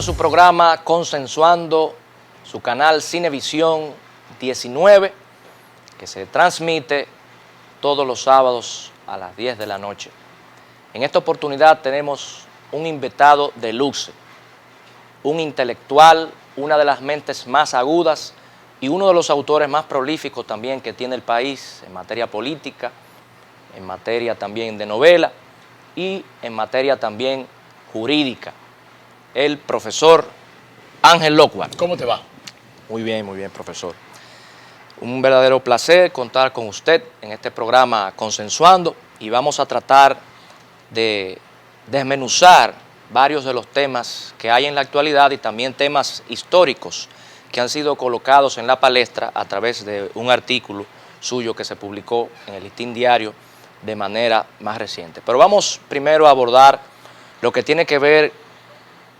iniciando su programa Consensuando, su canal Cinevisión 19, que se transmite todos los sábados a las 10 de la noche. En esta oportunidad tenemos un invitado de luxe, un intelectual, una de las mentes más agudas y uno de los autores más prolíficos también que tiene el país en materia política, en materia también de novela y en materia también jurídica, el profesor Ángel Lockhart. ¿Cómo te va? Muy bien, profesor. Un verdadero placer contar con usted en este programa Consensuando, y vamos a tratar de desmenuzar varios de los temas que hay en la actualidad y también temas históricos que han sido colocados en la palestra a través de un artículo suyo que se publicó en el Listín Diario de manera más reciente. Pero vamos primero a abordar lo que tiene que ver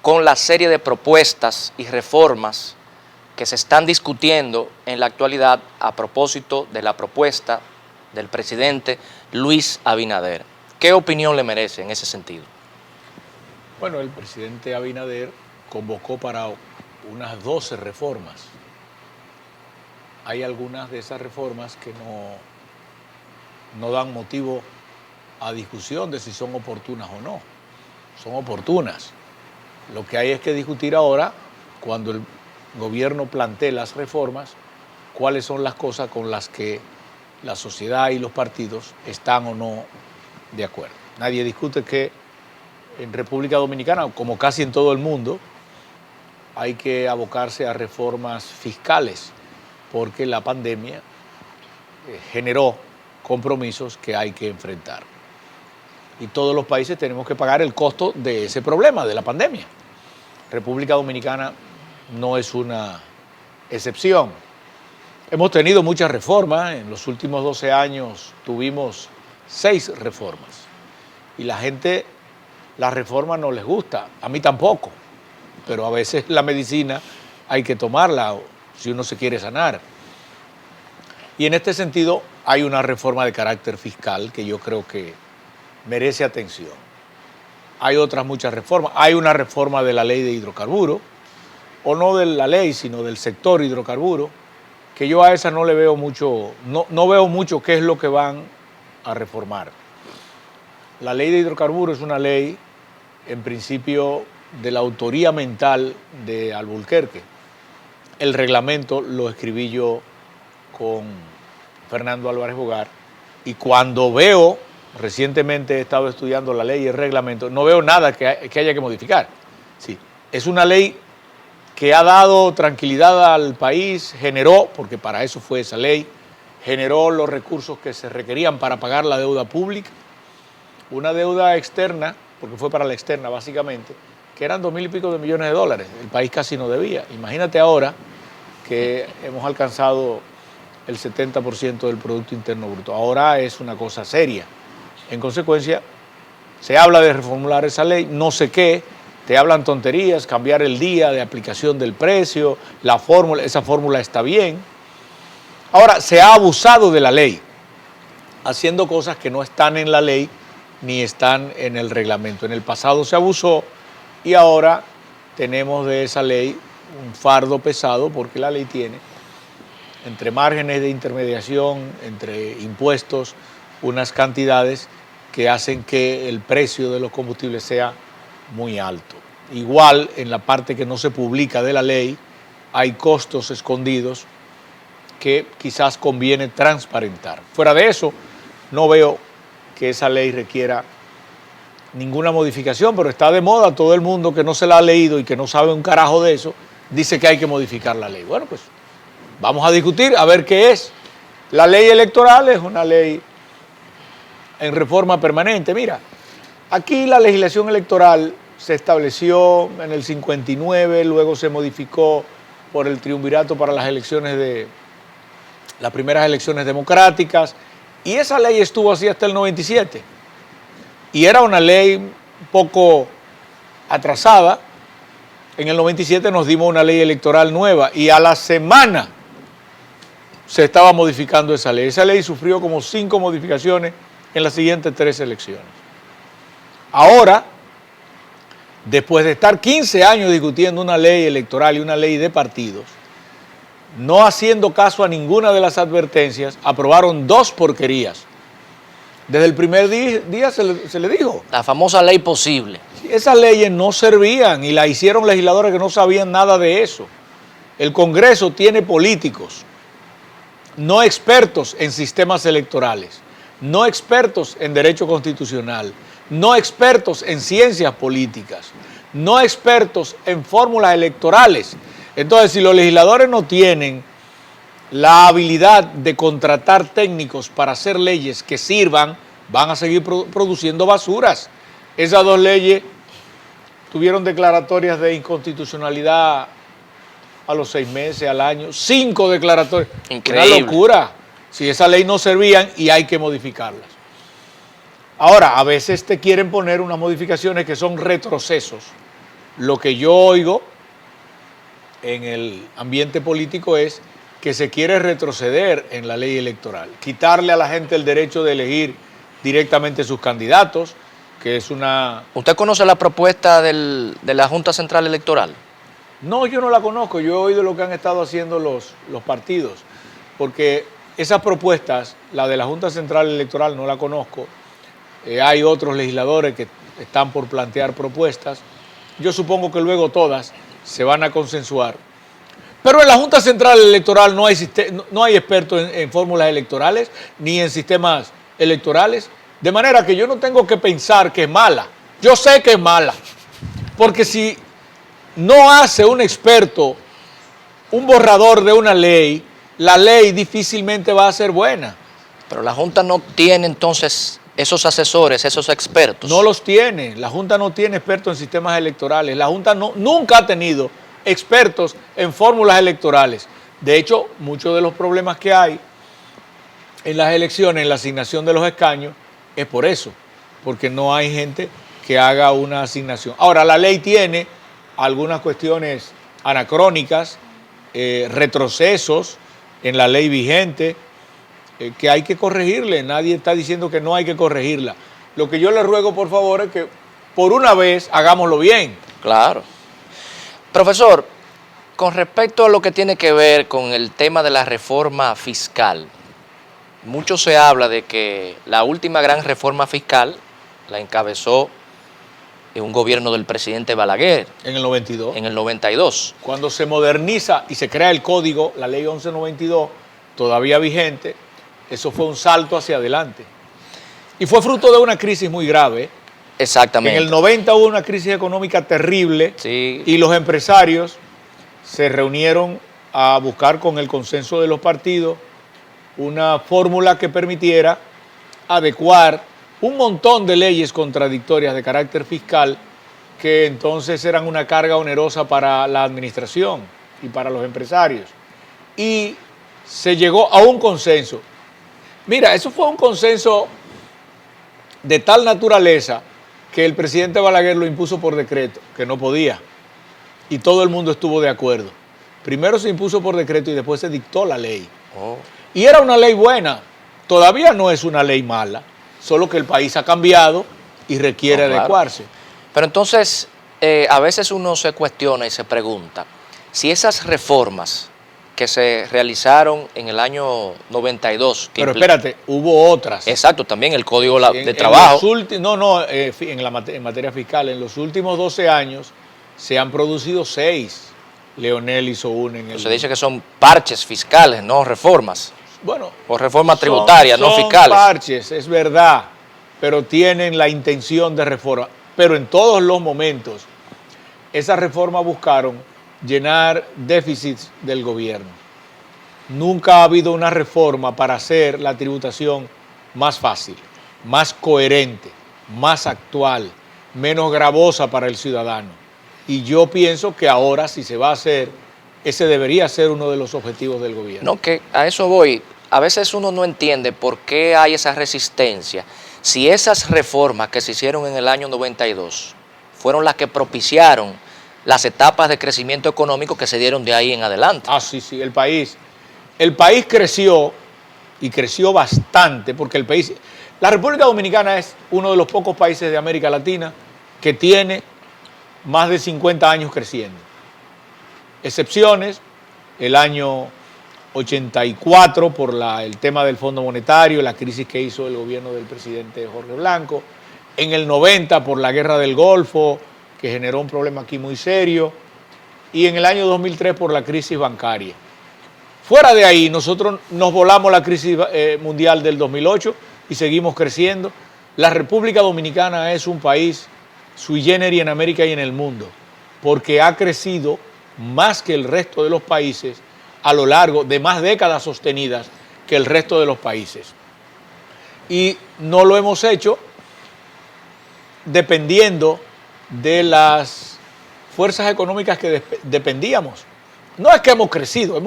con la serie de propuestas y reformas que se están discutiendo en la actualidad a propósito de la propuesta del presidente Luis Abinader. ¿Qué opinión le merece en ese sentido? Bueno, el presidente Abinader convocó para unas 12 reformas. Hay algunas de esas reformas que no dan motivo a discusión de si son oportunas o no. Son oportunas. Lo que hay es que discutir ahora, cuando el gobierno plantee las reformas, cuáles son las cosas con las que la sociedad y los partidos están o no de acuerdo. Nadie discute que en República Dominicana, como casi en todo el mundo, hay que abocarse a reformas fiscales, porque la pandemia generó compromisos que hay que enfrentar. Y todos los países tenemos que pagar el costo de ese problema, de la pandemia. República Dominicana no es una excepción. Hemos tenido muchas reformas. En los últimos 12 años tuvimos 6 reformas. Y la gente, la reforma no les gusta. A mí tampoco. Pero a veces la medicina hay que tomarla si uno se quiere sanar. Y en este sentido hay una reforma de carácter fiscal que yo creo que merece atención. Hay otras muchas reformas. Hay una reforma de la ley de hidrocarburos, o no de la ley, sino del sector hidrocarburo, que yo a esa no le veo mucho, no veo mucho qué es lo que van a reformar. La ley de hidrocarburos es una ley, en principio, de la autoría mental de Alburquerque. El reglamento lo escribí yo con Fernando Álvarez Bogar, y cuando veo, recientemente he estado estudiando la ley y el reglamento, no veo nada que haya que modificar. Sí, es una ley que ha dado tranquilidad al país, generó, porque para eso fue esa ley, generó los recursos que se requerían para pagar la deuda pública, una deuda externa, porque fue para la externa básicamente, que eran 2.000 y pico de millones de dólares. El país casi no debía. Imagínate ahora que hemos alcanzado el 70% del Producto Interno Bruto. Ahora es una cosa seria. En consecuencia, se habla de reformular esa ley, no sé qué, te hablan tonterías, cambiar el día de aplicación del precio, la fórmula, esa fórmula está bien. Ahora, se ha abusado de la ley, haciendo cosas que no están en la ley ni están en el reglamento. En el pasado se abusó y ahora tenemos de esa ley un fardo pesado, porque la ley tiene, entre márgenes de intermediación, entre impuestos, unas cantidades que hacen que el precio de los combustibles sea muy alto. Igual, en la parte que no se publica de la ley, hay costos escondidos que quizás conviene transparentar. Fuera de eso, no veo que esa ley requiera ninguna modificación, pero está de moda. Todo el mundo que no se la ha leído y que no sabe un carajo de eso, dice que hay que modificar la ley. Bueno, pues vamos a discutir a ver qué es. La ley electoral es una ley en reforma permanente. Mira, aquí la legislación electoral se estableció en el 59, luego se modificó por el triunvirato para las primeras elecciones democráticas, y esa ley estuvo así hasta el 97. Y era una ley un poco atrasada. En el 97 nos dimos una ley electoral nueva y a la semana se estaba modificando esa ley. Esa ley sufrió como 5 modificaciones en las siguientes 3 elecciones. Ahora después de estar 15 años discutiendo una ley electoral y una ley de partidos, no haciendo caso a ninguna de las advertencias, aprobaron 2 porquerías. Desde el primer día se le dijo. La famosa ley posible. Esas leyes no servían y las hicieron legisladores que no sabían nada de eso. El Congreso tiene políticos, no expertos en sistemas electorales, no expertos en derecho constitucional, no expertos en ciencias políticas, no expertos en fórmulas electorales. Entonces, si los legisladores no tienen la habilidad de contratar técnicos para hacer leyes que sirvan, van a seguir produciendo basuras. Esas 2 leyes tuvieron declaratorias de inconstitucionalidad a los 6 meses, al año, 5 declaratorias. Increíble. Una locura. Si esa ley no servían y hay que modificarlas. Ahora, a veces te quieren poner unas modificaciones que son retrocesos. Lo que yo oigo en el ambiente político es que se quiere retroceder en la ley electoral, quitarle a la gente el derecho de elegir directamente sus candidatos, que es una... ¿Usted conoce la propuesta de la Junta Central Electoral? No, yo no la conozco, yo he oído lo que han estado haciendo los partidos, porque esas propuestas, la de la Junta Central Electoral no la conozco, hay otros legisladores que están por plantear propuestas, yo supongo que luego todas se van a consensuar. Pero en la Junta Central Electoral no hay expertos en fórmulas electorales ni en sistemas electorales, de manera que yo no tengo que pensar que es mala. Yo sé que es mala, porque si no hace un experto un borrador de una ley, la ley difícilmente va a ser buena. Pero la Junta no tiene entonces esos asesores, esos expertos. No los tiene, la Junta no tiene expertos en sistemas electorales, la Junta nunca ha tenido expertos en fórmulas electorales. De hecho, muchos de los problemas que hay en las elecciones, en la asignación de los escaños, es por eso, porque no hay gente que haga una asignación. Ahora, la ley tiene algunas cuestiones anacrónicas, retrocesos en la ley vigente, que hay que corregirle. Nadie está diciendo que no hay que corregirla. Lo que yo le ruego, por favor, es que por una vez hagámoslo bien. Claro. Profesor, con respecto a lo que tiene que ver con el tema de la reforma fiscal, mucho se habla de que la última gran reforma fiscal la encabezó en un gobierno del presidente Balaguer. En el 92. En el 92. Cuando se moderniza y se crea el código, la ley 1192, todavía vigente, eso fue un salto hacia adelante. Y fue fruto de una crisis muy grave. Exactamente. En el 90 hubo una crisis económica terrible, sí, y los empresarios se reunieron a buscar con el consenso de los partidos una fórmula que permitiera adecuar un montón de leyes contradictorias de carácter fiscal que entonces eran una carga onerosa para la administración y para los empresarios. Y se llegó a un consenso. Mira, eso fue un consenso de tal naturaleza que el presidente Balaguer lo impuso por decreto, que no podía, y todo el mundo estuvo de acuerdo. Primero se impuso por decreto y después se dictó la ley. Oh. Y era una ley buena, todavía no es una ley mala, solo que el país ha cambiado y requiere adecuarse. Pero entonces, a veces uno se cuestiona y se pregunta, si esas reformas que se realizaron en el año 92... Pero espérate, hubo otras. Exacto, también el Código de Trabajo. En materia fiscal, en los últimos 12 años se han producido 6. Leonel hizo una en el... Se dice que son parches fiscales, no reformas. Bueno, o reformas tributarias, no fiscales. Son parches, es verdad, pero tienen la intención de reforma. Pero en todos los momentos, esas reformas buscaron llenar déficits del gobierno. Nunca ha habido una reforma para hacer la tributación más fácil, más coherente, más actual, menos gravosa para el ciudadano. Y yo pienso que ahora, si se va a hacer, ese debería ser uno de los objetivos del gobierno. No, que a eso voy. A veces uno no entiende por qué hay esa resistencia. Si esas reformas que se hicieron en el año 92 fueron las que propiciaron las etapas de crecimiento económico que se dieron de ahí en adelante. Ah, sí, sí, el país creció, y creció bastante, porque la República Dominicana es uno de los pocos países de América Latina que tiene más de 50 años creciendo. Excepciones, el año 84 por el tema del Fondo Monetario, la crisis que hizo el gobierno del presidente Jorge Blanco, en el 90 por la guerra del Golfo, que generó un problema aquí muy serio, y en el año 2003 por la crisis bancaria. Fuera de ahí, nosotros nos volamos la crisis mundial del 2008 y seguimos creciendo. La República Dominicana es un país sui generis en América y en el mundo, porque ha crecido más que el resto de los países a lo largo de más décadas sostenidas que el resto de los países. Y no lo hemos hecho dependiendo de las fuerzas económicas que dependíamos. No es que hemos crecido,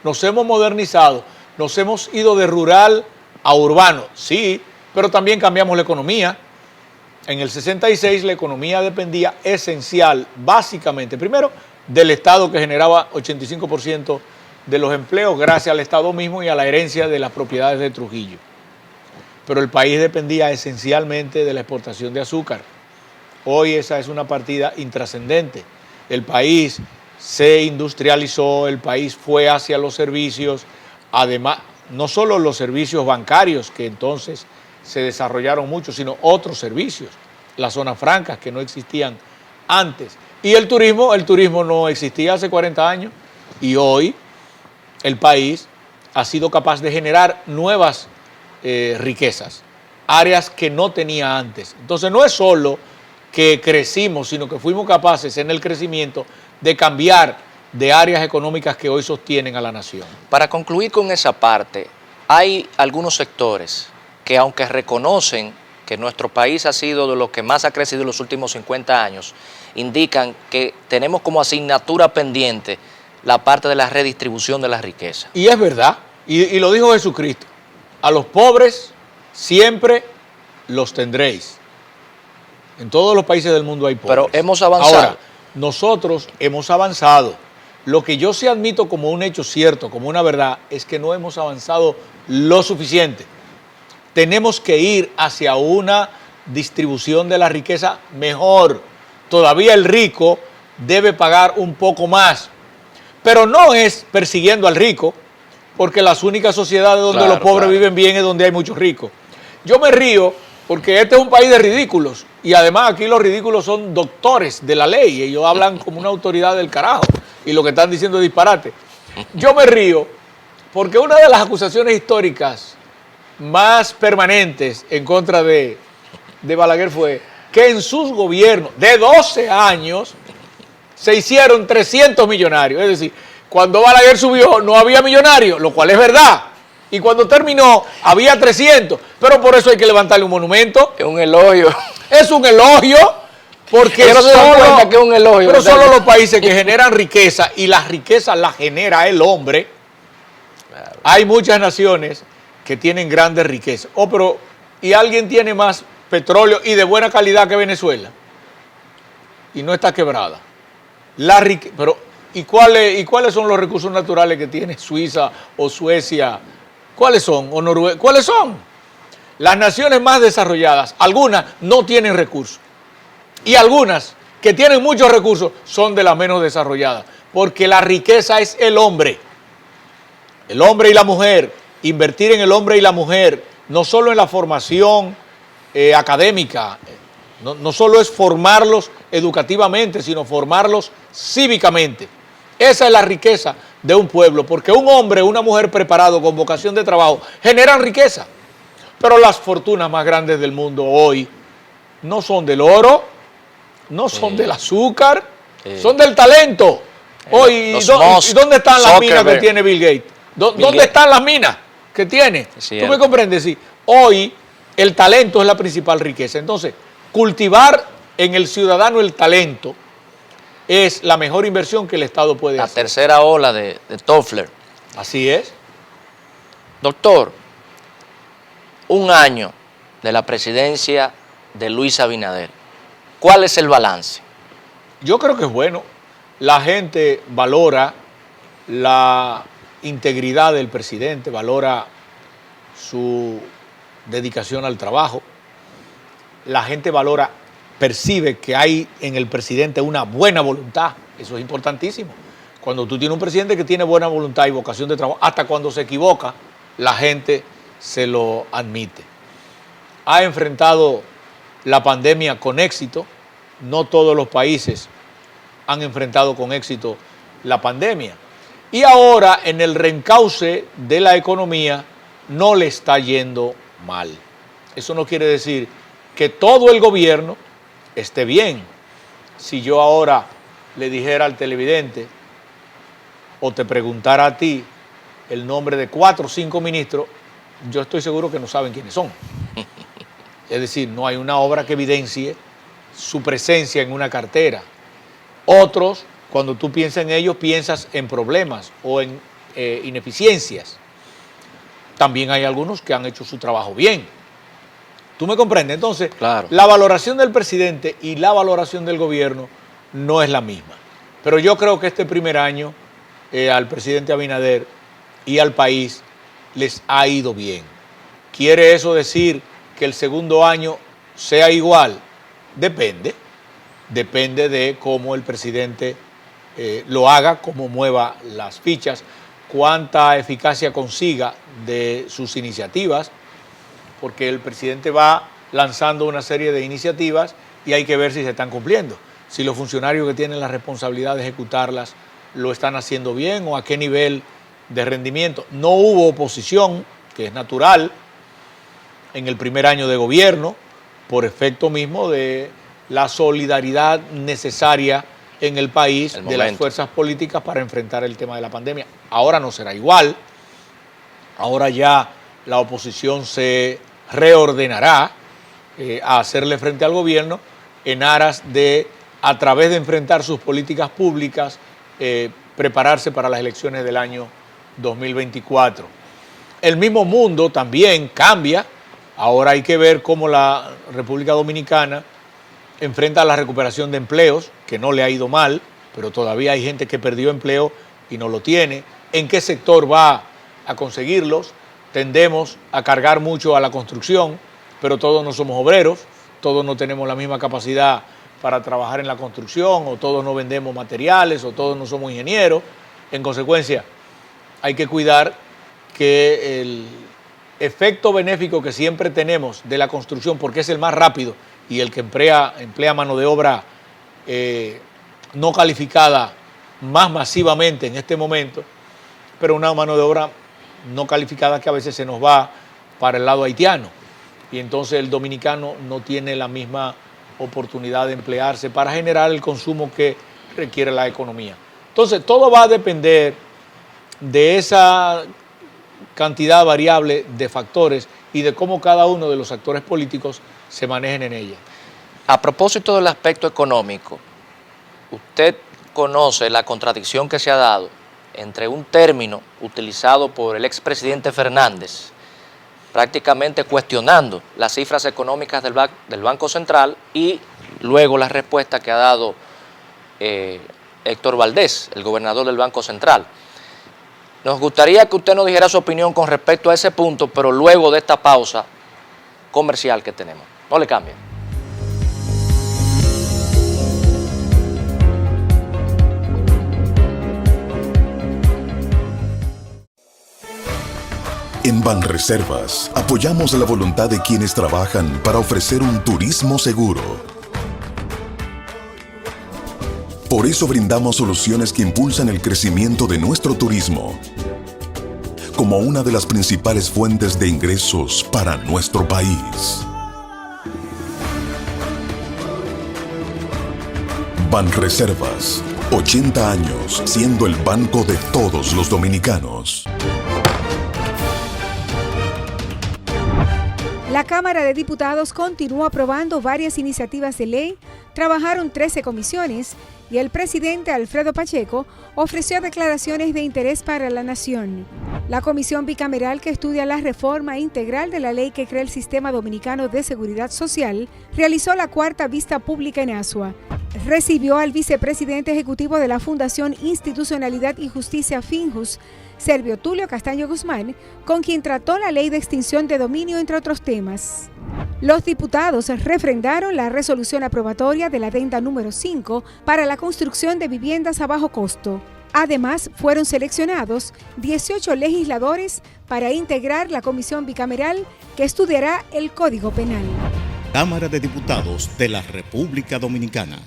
nos hemos modernizado, nos hemos ido de rural a urbano, sí, pero también cambiamos la economía. En el 66 la economía dependía esencial, básicamente, primero, del Estado que generaba 85% de los empleos gracias al Estado mismo y a la herencia de las propiedades de Trujillo. Pero el país dependía esencialmente de la exportación de azúcar. Hoy esa es una partida intrascendente. El país se industrializó, el país fue hacia los servicios, además, no solo los servicios bancarios, que entonces se desarrollaron mucho, sino otros servicios, las zonas francas que no existían antes. Y el turismo no existía hace 40 años y hoy el país ha sido capaz de generar nuevas riquezas, áreas que no tenía antes. Entonces no es solo que crecimos, sino que fuimos capaces en el crecimiento de cambiar de áreas económicas que hoy sostienen a la nación. Para concluir con esa parte, hay algunos sectores que aunque reconocen que nuestro país ha sido de los que más ha crecido en los últimos 50 años, indican que tenemos como asignatura pendiente la parte de la redistribución de la riqueza. Y es verdad, y lo dijo Jesucristo, a los pobres siempre los tendréis. En todos los países del mundo hay pobres. Pero hemos avanzado. Ahora, nosotros hemos avanzado. Lo que yo sí admito como un hecho cierto, como una verdad, es que no hemos avanzado lo suficiente. Tenemos que ir hacia una distribución de la riqueza mejor. Todavía el rico debe pagar un poco más. Pero no es persiguiendo al rico, porque las únicas sociedades donde los pobres viven bien es donde hay muchos ricos. Yo me río porque este es un país de ridículos y además aquí los ridículos son doctores de la ley, ellos hablan como una autoridad del carajo y lo que están diciendo es disparate. Yo me río porque una de las acusaciones históricas más permanentes en contra de Balaguer fue que en sus gobiernos de 12 años se hicieron 300 millonarios, es decir, cuando Balaguer subió no había millonarios, lo cual es verdad. Y cuando terminó había 300, pero por eso hay que levantarle un monumento. Es un elogio. Es un elogio porque no se dan cuenta que es un elogio. Pero solo los países que generan riqueza y la riqueza la genera el hombre. Claro. Hay muchas naciones que tienen grandes riquezas. ¿Y alguien tiene más petróleo y de buena calidad que Venezuela? Y no está quebrada. ¿Y cuáles son los recursos naturales que tiene Suiza o Suecia? ¿Cuáles son? ¿O Noruega? ¿Cuáles son? Las naciones más desarrolladas, algunas no tienen recursos. Y algunas que tienen muchos recursos son de las menos desarrolladas. Porque la riqueza es el hombre. El hombre y la mujer. Invertir en el hombre y la mujer. No solo en la formación académica. No solo es formarlos educativamente, sino formarlos cívicamente. Esa es la riqueza de un pueblo, porque un hombre, una mujer preparado con vocación de trabajo generan riqueza. Pero las fortunas más grandes del mundo hoy no son del oro, no son del azúcar, son del talento. Hoy, ¿y dónde están las minas que tiene Bill Gates? ¿Dónde están las minas que tiene? ¿Tú me comprendes? Sí. Hoy el talento es la principal riqueza. Entonces, cultivar en el ciudadano el talento es la mejor inversión que el Estado puede hacer. La tercera ola de Toffler. Así es. Doctor, un año de la presidencia de Luis Abinader. ¿Cuál es el balance? Yo creo que es bueno. La gente valora la integridad del presidente, valora su dedicación al trabajo. La gente valora percibe que hay en el presidente una buena voluntad. Eso es importantísimo. Cuando tú tienes un presidente que tiene buena voluntad y vocación de trabajo, hasta cuando se equivoca, la gente se lo admite. Ha enfrentado la pandemia con éxito. No todos los países han enfrentado con éxito la pandemia. Y ahora, en el reencauce de la economía, no le está yendo mal. Eso no quiere decir que todo el gobierno esté bien. Si yo ahora le dijera al televidente o te preguntara a ti el nombre de 4 o 5 ministros, yo estoy seguro que no saben quiénes son. Es decir, no hay una obra que evidencie su presencia en una cartera. Otros, cuando tú piensas en ellos, piensas en problemas o en ineficiencias. También hay algunos que han hecho su trabajo bien. ¿Tú me comprendes? Entonces, claro, la valoración del presidente y la valoración del gobierno no es la misma. Pero yo creo que este primer año al presidente Abinader y al país les ha ido bien. ¿Quiere eso decir que el segundo año sea igual? Depende. Depende de cómo el presidente lo haga, cómo mueva las fichas, cuánta eficacia consiga de sus iniciativas, porque el presidente va lanzando una serie de iniciativas y hay que ver si se están cumpliendo. Si los funcionarios que tienen la responsabilidad de ejecutarlas lo están haciendo bien o a qué nivel de rendimiento. No hubo oposición, que es natural, en el primer año de gobierno, por efecto mismo de la solidaridad necesaria en el país de las fuerzas políticas para enfrentar el tema de la pandemia. Ahora no será igual. Ahora ya la oposición se reordenará a hacerle frente al gobierno en aras de, a través de enfrentar sus políticas públicas, prepararse para las elecciones del año 2024. El mismo mundo también cambia. Ahora hay que ver cómo la República Dominicana enfrenta la recuperación de empleos, que no le ha ido mal, pero todavía hay gente que perdió empleo y no lo tiene. ¿En qué sector va a conseguirlos? Tendemos a cargar mucho a la construcción, pero todos no somos obreros, todos no tenemos la misma capacidad para trabajar en la construcción, o todos no vendemos materiales, o todos no somos ingenieros. En consecuencia, hay que cuidar que el efecto benéfico que siempre tenemos de la construcción, porque es el más rápido y el que emplea mano de obra no calificada más masivamente en este momento, pero una mano de obra no calificada que a veces se nos va para el lado haitiano, y entonces el dominicano no tiene la misma oportunidad de emplearse para generar el consumo que requiere la economía. Entonces todo va a depender de esa cantidad variable de factores y de cómo cada uno de los actores políticos se manejen en ella. A propósito del aspecto económico, usted conoce la contradicción que se ha dado entre un término utilizado por el expresidente Fernández, prácticamente cuestionando las cifras económicas del Banco Central, y luego la respuesta que ha dado Héctor Valdés, el gobernador del Banco Central. Nos gustaría que usted nos dijera su opinión con respecto a ese punto, pero luego de esta pausa comercial que tenemos. No le cambien. En Banreservas apoyamos la voluntad de quienes trabajan para ofrecer un turismo seguro. Por eso brindamos soluciones que impulsan el crecimiento de nuestro turismo como una de las principales fuentes de ingresos para nuestro país. Banreservas, 80 años siendo el banco de todos los dominicanos. La Cámara de Diputados continuó aprobando varias iniciativas de ley, trabajaron 13 comisiones y el presidente Alfredo Pacheco ofreció declaraciones de interés para la nación. La comisión bicameral que estudia la reforma integral de la ley que crea el Sistema Dominicano de Seguridad Social realizó la cuarta vista pública en Asua. Recibió al vicepresidente ejecutivo de la Fundación Institucionalidad y Justicia Finjus, Servio Tulio Castaño Guzmán, con quien trató la ley de extinción de dominio, entre otros temas. Los diputados refrendaron la resolución aprobatoria de la adenda número 5 para la construcción de viviendas a bajo costo. Además, fueron seleccionados 18 legisladores para integrar la comisión bicameral que estudiará el Código Penal. Cámara de Diputados de la República Dominicana.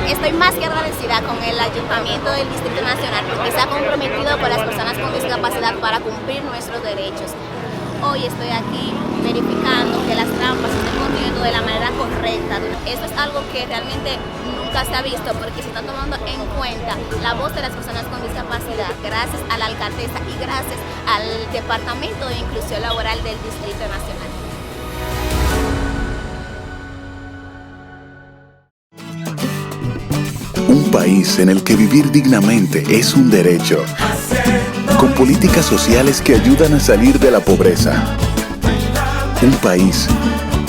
Estoy más que agradecida con el Ayuntamiento del Distrito Nacional porque se ha comprometido con las personas con discapacidad para cumplir nuestros derechos. Hoy estoy aquí verificando que las trampas se estén construyendo de la manera correcta. Esto es algo que realmente nunca se ha visto porque se está tomando en cuenta la voz de las personas con discapacidad gracias a la alcaldesa y gracias al Departamento de Inclusión Laboral del Distrito Nacional. Un país en el que vivir dignamente es un derecho, con políticas sociales que ayudan a salir de la pobreza. Un país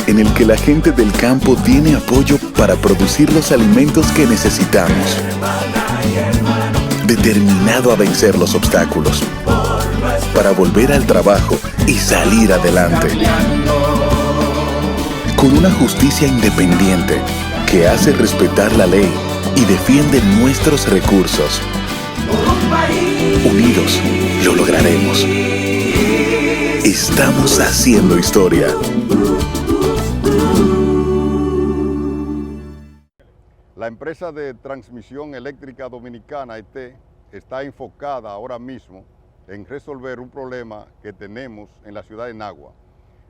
en el que la gente del campo tiene apoyo para producir los alimentos que necesitamos. Determinado a vencer los obstáculos, para volver al trabajo y salir adelante. Con una justicia independiente que hace respetar la ley y defiende nuestros recursos. Unidos lo lograremos. Estamos haciendo historia. La empresa de transmisión eléctrica dominicana, ET, está enfocada ahora mismo en resolver un problema que tenemos en la ciudad de Nagua.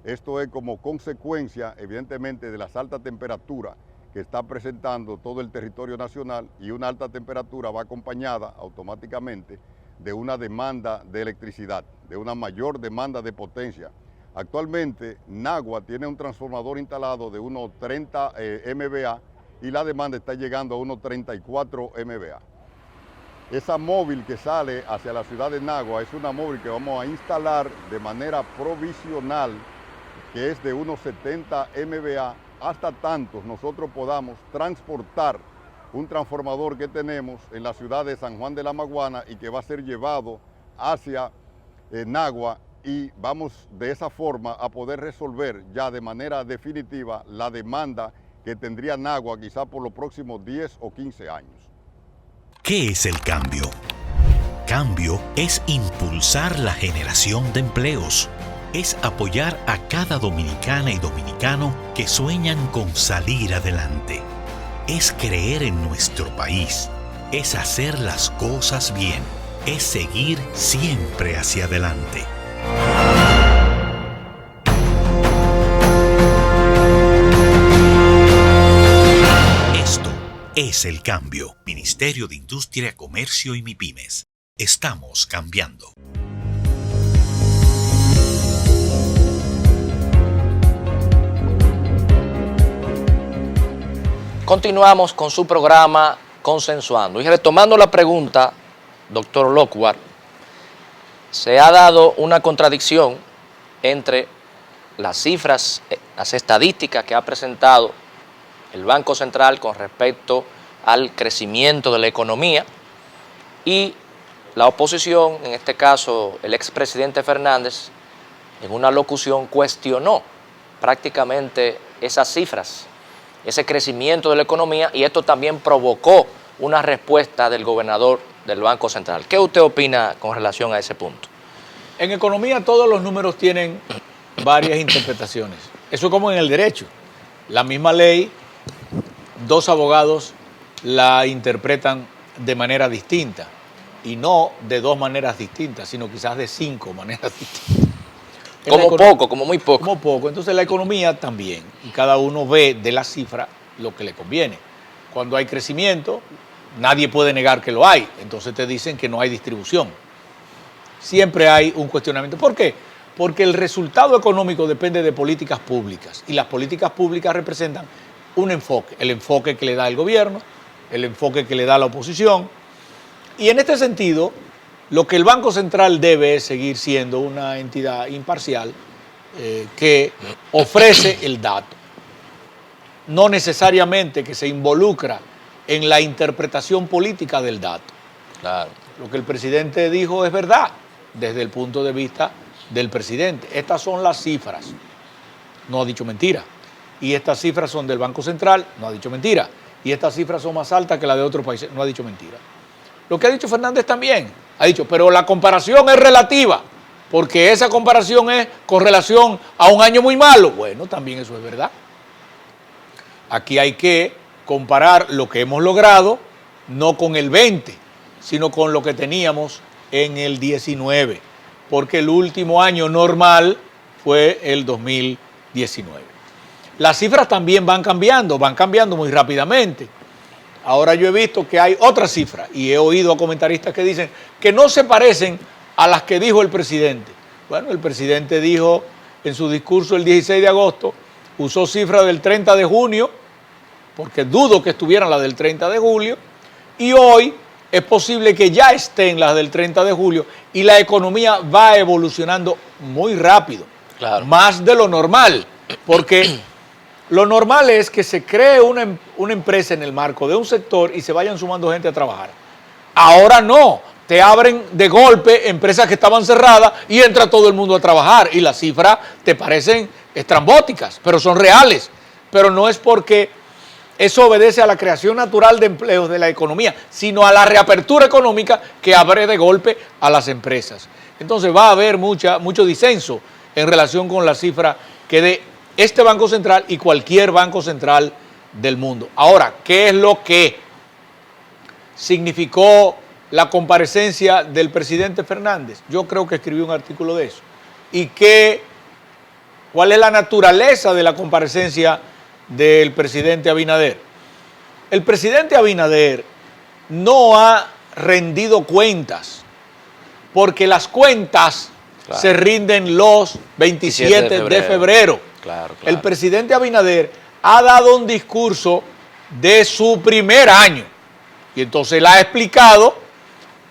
Esto es como consecuencia, evidentemente, de las altas temperaturas que está presentando todo el territorio nacional, y una alta temperatura va acompañada automáticamente de una demanda de electricidad, de una mayor demanda de potencia. Actualmente, Nagua tiene un transformador instalado de unos 30 MVA y la demanda está llegando a unos 34 MVA. Esa móvil que sale hacia la ciudad de Nagua es una móvil que vamos a instalar de manera provisional, que es de unos 70 MVA, hasta tanto nosotros podamos transportar un transformador que tenemos en la ciudad de San Juan de la Maguana y que va a ser llevado hacia Nagua, y vamos de esa forma a poder resolver ya de manera definitiva la demanda que tendría Nagua quizá por los próximos 10 o 15 años. ¿Qué es el cambio? Cambio es impulsar la generación de empleos. Es apoyar a cada dominicana y dominicano que sueñan con salir adelante. Es creer en nuestro país. Es hacer las cosas bien. Es seguir siempre hacia adelante. Esto es el cambio. Ministerio de Industria, Comercio y MIPYMES. Estamos cambiando. Continuamos con su programa Consensuando. Y retomando la pregunta, doctor Lockhart, se ha dado una contradicción entre las cifras, las estadísticas que ha presentado el Banco Central con respecto al crecimiento de la economía, y la oposición, en este caso el expresidente Fernández, en una locución cuestionó prácticamente esas cifras, ese crecimiento de la economía, y esto también provocó una respuesta del gobernador del Banco Central. ¿Qué usted opina con relación a ese punto? En economía todos los números tienen varias interpretaciones. Eso es como en el derecho. La misma ley, dos abogados la interpretan de manera distinta, y no de dos maneras distintas, sino quizás de 5 maneras distintas. Como poco, como muy poco. Como poco. Entonces la economía también, y cada uno ve de la cifra lo que le conviene. Cuando hay crecimiento, nadie puede negar que lo hay, entonces te dicen que no hay distribución. Siempre hay un cuestionamiento. ¿Por qué? Porque el resultado económico depende de políticas públicas, y las políticas públicas representan un enfoque, el enfoque que le da el gobierno, el enfoque que le da la oposición, y en este sentido, lo que el Banco Central debe es seguir siendo una entidad imparcial que ofrece el dato, no necesariamente que se involucra en la interpretación política del dato. Claro. Lo que el presidente dijo es verdad desde el punto de vista del presidente. Estas son las cifras. No ha dicho mentira. Y estas cifras son del Banco Central, no ha dicho mentira. Y estas cifras son más altas que las de otros países, no ha dicho mentira. Lo que ha dicho Fernández también, ha dicho, pero la comparación es relativa, porque esa comparación es con relación a un año muy malo. Bueno, también eso es verdad. Aquí hay que comparar lo que hemos logrado, no con el 20, sino con lo que teníamos en el 19, porque el último año normal fue el 2019. Las cifras también van cambiando muy rápidamente. Ahora yo he visto que hay otras cifras y he oído a comentaristas que dicen que no se parecen a las que dijo el presidente. Bueno, el presidente dijo en su discurso el 16 de agosto, usó cifras del 30 de junio, porque dudo que estuvieran las del 30 de julio, y hoy es posible que ya estén las del 30 de julio y la economía va evolucionando muy rápido, Claro. más de lo normal, porque lo normal es que se cree una empresa en el marco de un sector y se vayan sumando gente a trabajar. Ahora no, te abren de golpe empresas que estaban cerradas y entra todo el mundo a trabajar y las cifras te parecen estrambóticas, pero son reales. Pero no es porque eso obedece a la creación natural de empleos de la economía, sino a la reapertura económica que abre de golpe a las empresas. Entonces va a haber mucho disenso en relación con la cifra que dé este Banco Central y cualquier Banco Central del mundo. Ahora, ¿qué es lo que significó la comparecencia del presidente Fernández? Yo creo que escribí un artículo de eso. ¿Y cuál es la naturaleza de la comparecencia del presidente Abinader? El presidente Abinader no ha rendido cuentas, porque las cuentas se rinden los 27 de febrero. Claro. El presidente Abinader ha dado un discurso de su primer año y entonces él ha explicado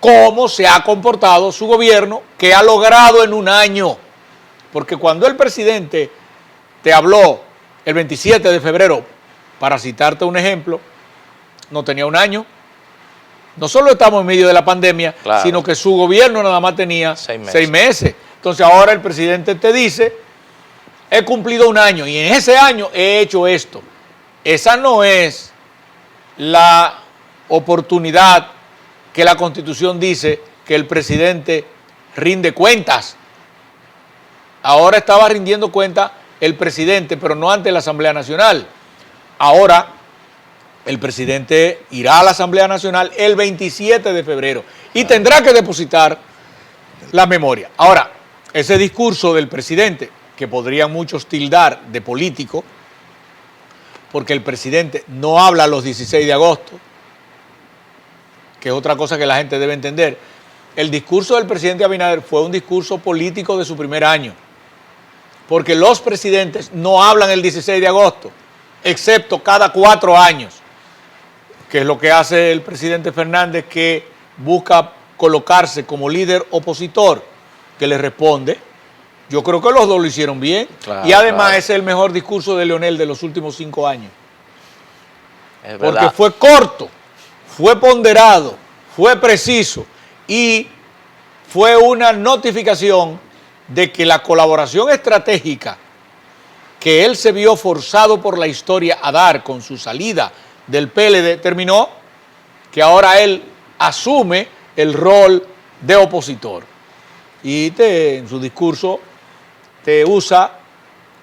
cómo se ha comportado su gobierno, qué ha logrado en un año. Porque cuando el presidente te habló el 27 de febrero, para citarte un ejemplo, no tenía un año. No solo estamos en medio de la pandemia, Claro. sino que su gobierno nada más tenía 6 meses. Entonces ahora el presidente te dice, he cumplido un año y en ese año he hecho esto. Esa no es la oportunidad que la Constitución dice que el presidente rinde cuentas. Ahora estaba rindiendo cuentas el presidente, pero no ante la Asamblea Nacional. Ahora el presidente irá a la Asamblea Nacional el 27 de febrero y tendrá que depositar la memoria. Ahora, ese discurso del presidente, que podrían muchos tildar de político, porque el presidente no habla los 16 de agosto, que es otra cosa que la gente debe entender. El discurso del presidente Abinader fue un discurso político de su primer año, porque los presidentes no hablan el 16 de agosto, excepto cada 4 años, que es lo que hace el presidente Fernández, que busca colocarse como líder opositor, que le responde. Yo creo que los dos lo hicieron bien. Claro, y además claro. es el mejor discurso de Leonel de los últimos 5 años. Es Porque verdad. fue corto, fue ponderado, fue preciso y fue una notificación de que la colaboración estratégica que él se vio forzado por la historia a dar con su salida del PLD terminó, que ahora él asume el rol de opositor. Y en su discurso te usa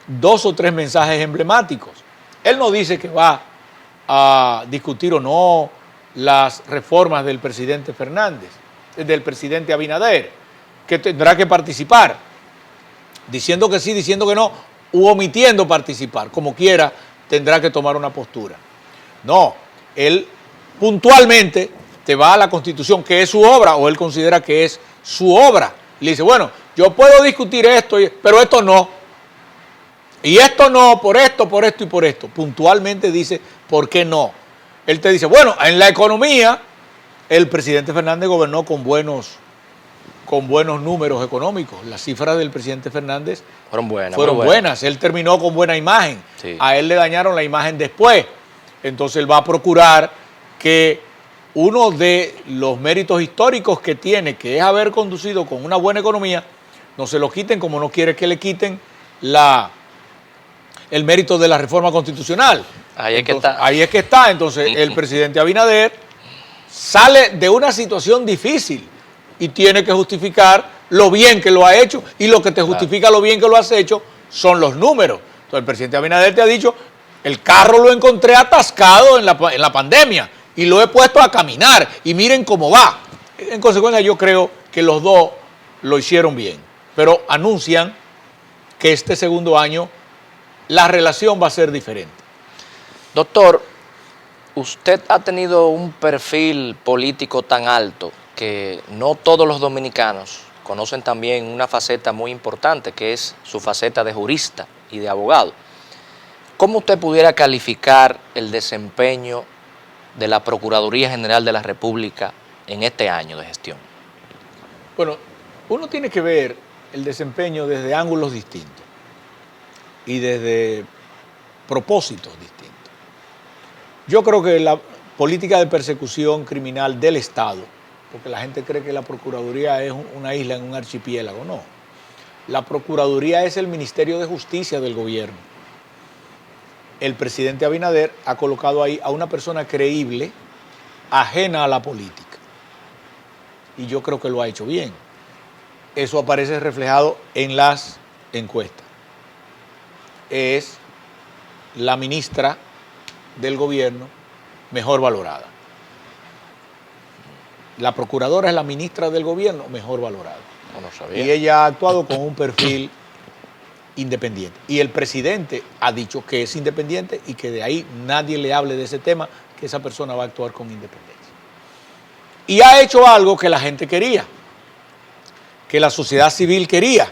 2 o 3 mensajes emblemáticos. Él no dice que va a discutir o no las reformas del presidente Fernández, del presidente Abinader, que tendrá que participar, diciendo que sí, diciendo que no, u omitiendo participar, como quiera, tendrá que tomar una postura. No, él puntualmente te va a la Constitución, que es su obra, o él considera que es su obra. Le dice, bueno, yo puedo discutir esto, pero esto no. Y esto no, por esto y por esto. Puntualmente dice, ¿por qué no? Él te dice, bueno, en la economía, el presidente Fernández gobernó con buenos números económicos. Las cifras del presidente Fernández Fueron fueron muy buenas. Él terminó con buena imagen. Sí. A él le dañaron la imagen después. Entonces él va a procurar que uno de los méritos históricos que tiene, que es haber conducido con una buena economía, No se lo quiten como no quiere que le quiten el mérito de la reforma constitucional. Ahí es que Entonces, está. ahí es que está. Entonces, el presidente Abinader sale de una situación difícil y tiene que justificar lo bien que lo ha hecho, y lo que te justifica lo bien que lo has hecho son los números. Entonces, el presidente Abinader te ha dicho, el carro lo encontré atascado en la pandemia y lo he puesto a caminar y miren cómo va. En consecuencia, yo creo que los dos lo hicieron bien, pero anuncian que este segundo año la relación va a ser diferente. Doctor, usted ha tenido un perfil político tan alto que no todos los dominicanos conocen también una faceta muy importante, que es su faceta de jurista y de abogado. ¿Cómo usted pudiera calificar el desempeño de la Procuraduría General de la República en este año de gestión? Bueno, uno tiene que ver el desempeño desde ángulos distintos y desde propósitos distintos. Yo creo que la política de persecución criminal del Estado, porque la gente cree que la Procuraduría es una isla en un archipiélago, no. La Procuraduría es el Ministerio de Justicia del gobierno. El presidente Abinader ha colocado ahí a una persona creíble, ajena a la política. Y yo creo que lo ha hecho bien. Eso aparece reflejado en las encuestas. Es la ministra del gobierno mejor valorada. La procuradora es la ministra del gobierno mejor valorada. No sabía. Y ella ha actuado con un perfil independiente. Y el presidente ha dicho que es independiente y que de ahí nadie le hable de ese tema, que esa persona va a actuar con independencia. Y ha hecho algo que la gente quería, que la sociedad civil quería,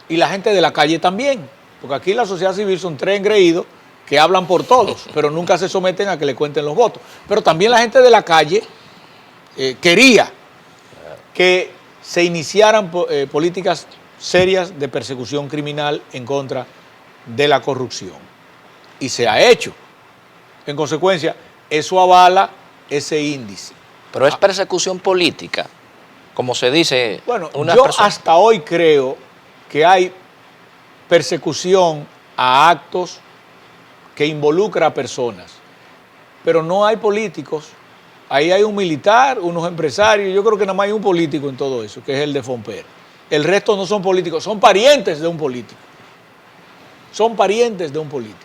y la gente de la calle también, porque aquí la sociedad civil son tres engreídos que hablan por todos, pero nunca se someten a que le cuenten los votos. Pero también la gente de la calle quería que se iniciaran políticas serias de persecución criminal en contra de la corrupción. Y se ha hecho. En consecuencia, eso avala ese índice. Pero es persecución política, como se dice. Bueno, yo persona. hasta hoy creo que hay persecución a actos que involucra a personas, pero no hay políticos. Ahí hay un militar, unos empresarios, yo creo que nada más hay un político en todo eso, que es el de Fomper. El resto no son políticos, son parientes de un político. Son parientes de un político.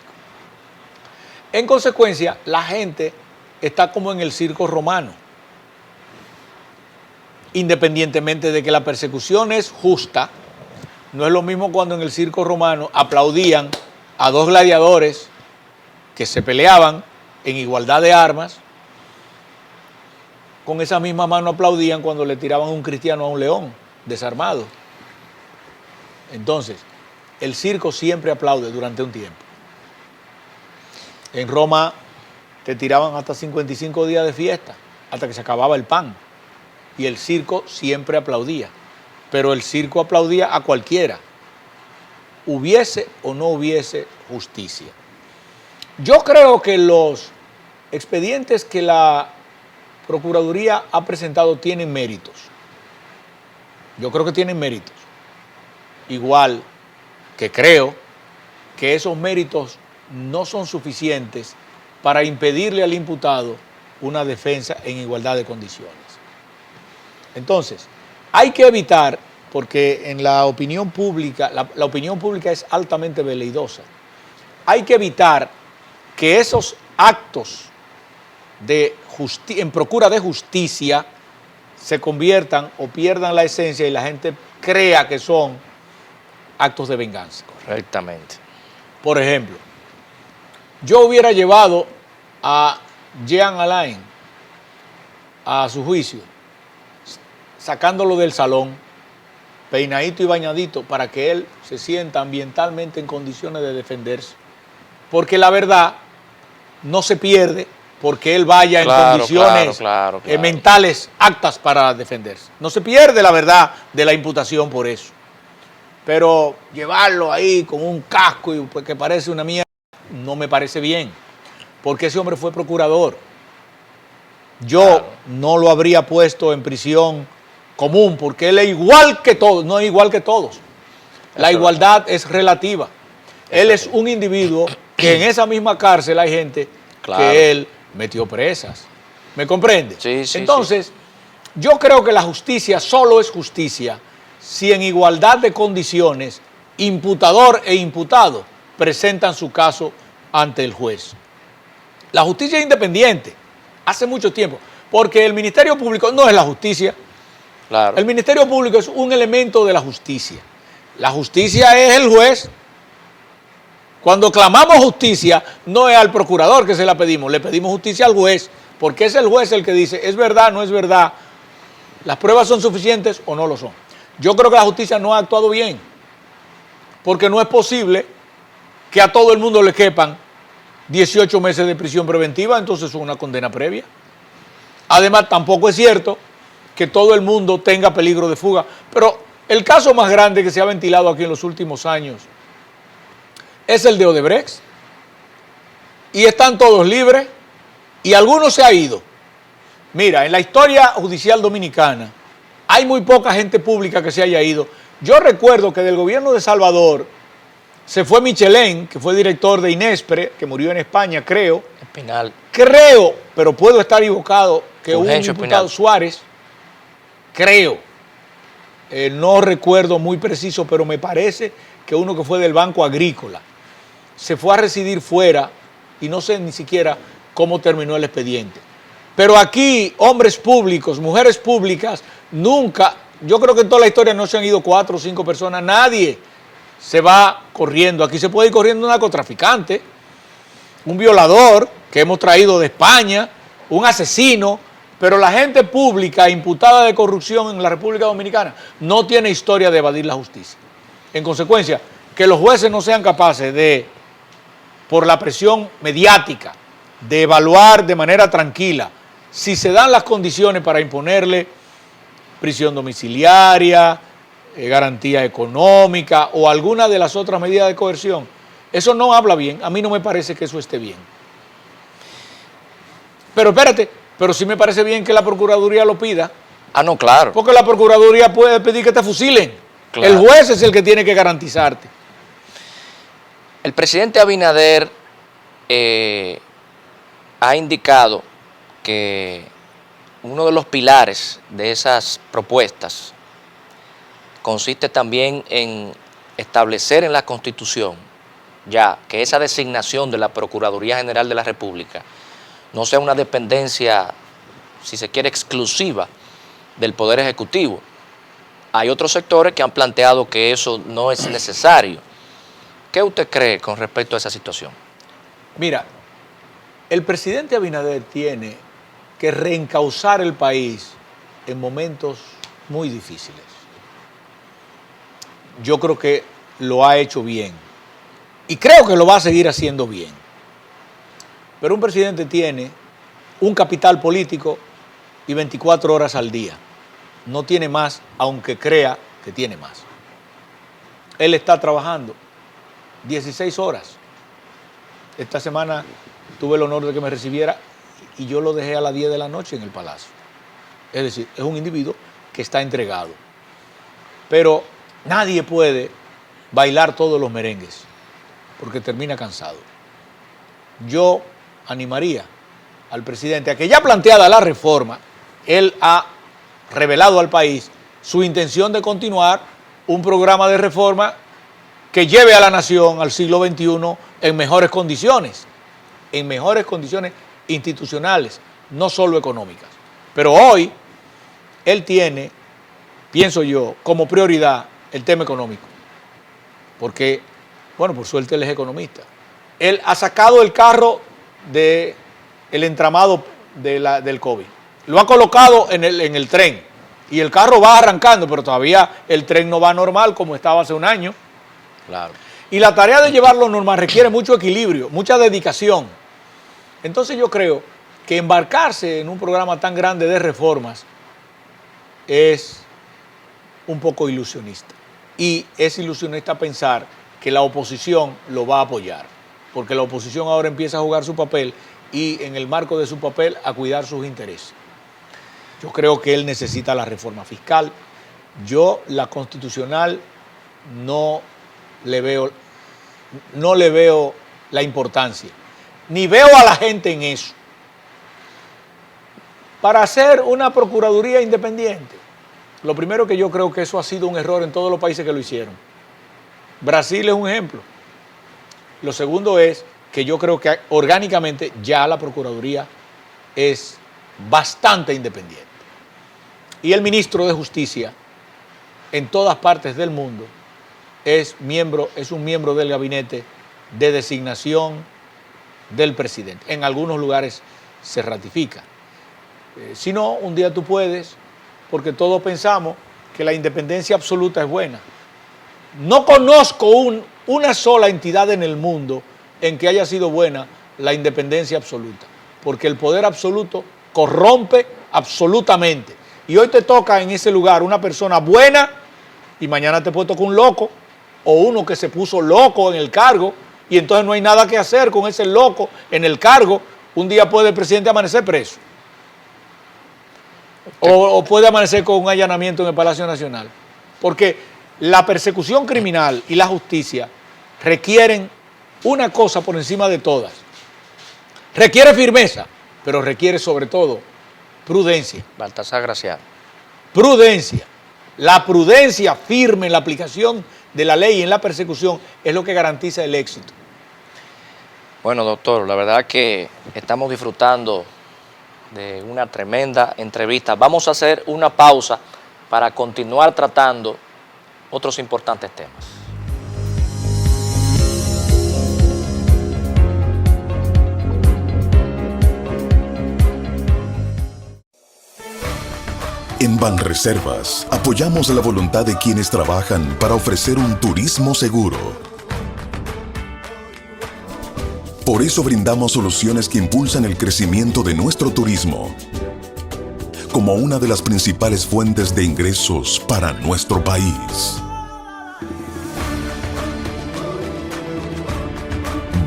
En consecuencia, la gente está como en el circo romano. Independientemente de que la persecución es justa, no es lo mismo cuando en el circo romano aplaudían a dos gladiadores que se peleaban en igualdad de armas. Con esa misma mano aplaudían cuando le tiraban un cristiano a un león desarmado. Entonces, el circo siempre aplaude durante un tiempo. En Roma te tiraban hasta 55 días de fiesta, hasta que se acababa el pan. Y el circo siempre aplaudía. Pero el circo aplaudía a cualquiera, hubiese o no hubiese justicia. Yo creo que los expedientes que la Procuraduría ha presentado tienen méritos. Yo creo que tienen méritos. Igual que creo que esos méritos no son suficientes para impedirle al imputado una defensa en igualdad de condiciones. Entonces, hay que evitar, porque en la opinión pública, la opinión pública es altamente veleidosa, hay que evitar que esos actos en procura de justicia se conviertan o pierdan la esencia y la gente crea que son actos de venganza. Correctamente. Por ejemplo, yo hubiera llevado a Jean Alain a su juicio, sacándolo del salón, peinadito y bañadito, para que él se sienta ambientalmente en condiciones de defenderse. Porque la verdad no se pierde porque él vaya en condiciones mentales aptas para defenderse. No se pierde la verdad de la imputación por eso. Pero llevarlo ahí con un casco y que parece una mierda, no me parece bien. Porque ese hombre fue procurador. Yo no lo habría puesto en prisión común, porque él es igual que todos, no es igual que todos. La igualdad es relativa. Él es un individuo que en esa misma cárcel hay gente que él metió presas. ¿Me comprende? Sí, sí. Entonces, yo creo que la justicia solo es justicia si en igualdad de condiciones, imputador e imputado presentan su caso ante el juez. La justicia es independiente, hace mucho tiempo, porque el Ministerio Público no es la justicia. Claro. El Ministerio Público es un elemento de la justicia. La justicia es el juez. Cuando clamamos justicia, no es al procurador que se la pedimos, le pedimos justicia al juez, porque es el juez el que dice, es verdad, no es verdad, las pruebas son suficientes o no lo son. Yo creo que la justicia no ha actuado bien, porque no es posible que a todo el mundo le quepan 18 meses de prisión preventiva, entonces es una condena previa. Además, tampoco es cierto que todo el mundo tenga peligro de fuga, pero el caso más grande que se ha ventilado aquí en los últimos años es el de Odebrecht, y están todos libres, y algunos se han ido. Mira, en la historia judicial dominicana hay muy poca gente pública que se haya ido. Yo recuerdo que del gobierno de Salvador se fue Michelén, que fue director de Inespre, que murió en España, creo. Espinal. Creo, pero puedo estar equivocado, que un Fulgencio diputado Espinal. Suárez, creo, no recuerdo muy preciso, pero me parece que uno que fue del Banco Agrícola se fue a residir fuera y no sé ni siquiera cómo terminó el expediente. Pero aquí, hombres públicos, mujeres públicas, nunca, yo creo que en toda la historia no se han ido 4 o 5 personas, nadie se va corriendo. Aquí se puede ir corriendo un narcotraficante, un violador que hemos traído de España, un asesino, pero la gente pública imputada de corrupción en la República Dominicana no tiene historia de evadir la justicia. En consecuencia, que los jueces no sean capaces de, por la presión mediática, de evaluar de manera tranquila si se dan las condiciones para imponerle prisión domiciliaria, garantía económica o alguna de las otras medidas de coerción. Eso no habla bien, a mí no me parece que eso esté bien. Pero espérate, pero sí me parece bien que la Procuraduría lo pida. Ah, no, claro. Porque la Procuraduría puede pedir que te fusilen. Claro. El juez es el que tiene que garantizarte. El presidente Abinader ha indicado que uno de los pilares de esas propuestas consiste también en establecer en la Constitución ya que esa designación de la Procuraduría General de la República no sea una dependencia, si se quiere, exclusiva del Poder Ejecutivo. Hay otros sectores que han planteado que eso no es necesario. ¿Qué usted cree con respecto a esa situación? Mira, el presidente Abinader tiene que reencauzar el país en momentos muy difíciles. Yo creo que lo ha hecho bien y creo que lo va a seguir haciendo bien. Pero un presidente tiene un capital político y 24 horas al día. No tiene más, aunque crea que tiene más. Él está trabajando 16 horas. Esta semana tuve el honor de que me recibiera y yo lo dejé a las 10 de la noche en el Palacio. Es decir, es un individuo que está entregado. Pero nadie puede bailar todos los merengues porque termina cansado. Yo animaría al presidente a que, ya planteada la reforma, él ha revelado al país su intención de continuar un programa de reforma que lleve a la nación al siglo XXI en mejores condiciones institucionales, no solo económicas. Pero hoy él tiene, pienso yo, como prioridad el tema económico, porque, bueno, por suerte él es economista. Él ha sacado el carro del entramado del COVID, lo ha colocado en el tren y el carro va arrancando, pero todavía el tren no va normal como estaba hace un año. Claro. Y la tarea de llevarlo normal requiere mucho equilibrio, mucha dedicación. Entonces yo creo que embarcarse en un programa tan grande de reformas es un poco ilusionista. Y es ilusionista pensar que la oposición lo va a apoyar, porque la oposición ahora empieza a jugar su papel y en el marco de su papel a cuidar sus intereses. Yo creo que él necesita la reforma fiscal. Yo, la constitucional, no le veo la importancia. Ni veo a la gente en eso. Para hacer una procuraduría independiente, lo primero que yo creo que eso ha sido un error en todos los países que lo hicieron. Brasil es un ejemplo. Lo segundo es que yo creo que orgánicamente ya la procuraduría es bastante independiente. Y el ministro de Justicia, en todas partes del mundo, es un miembro del gabinete de designación del presidente. En algunos lugares se ratifica. Si no, un día tú puedes, porque todos pensamos que la independencia absoluta es buena. No conozco una sola entidad en el mundo en que haya sido buena la independencia absoluta, porque el poder absoluto corrompe absolutamente. Y hoy te toca en ese lugar una persona buena y mañana te puede tocar un loco o uno que se puso loco en el cargo y entonces no hay nada que hacer con ese loco en el cargo. Un día puede el presidente amanecer preso o puede amanecer con un allanamiento en el Palacio Nacional, porque la persecución criminal y la justicia requieren una cosa por encima de todas. Requiere firmeza, pero requiere sobre todo prudencia. Baltasar Graciano. Prudencia. La prudencia firme en la aplicación de la ley y en la persecución es lo que garantiza el éxito. Bueno, doctor, la verdad que estamos disfrutando de una tremenda entrevista. Vamos a hacer una pausa para continuar tratando otros importantes temas. En Banreservas apoyamos la voluntad de quienes trabajan para ofrecer un turismo seguro. Por eso brindamos soluciones que impulsan el crecimiento de nuestro turismo, como una de las principales fuentes de ingresos para nuestro país.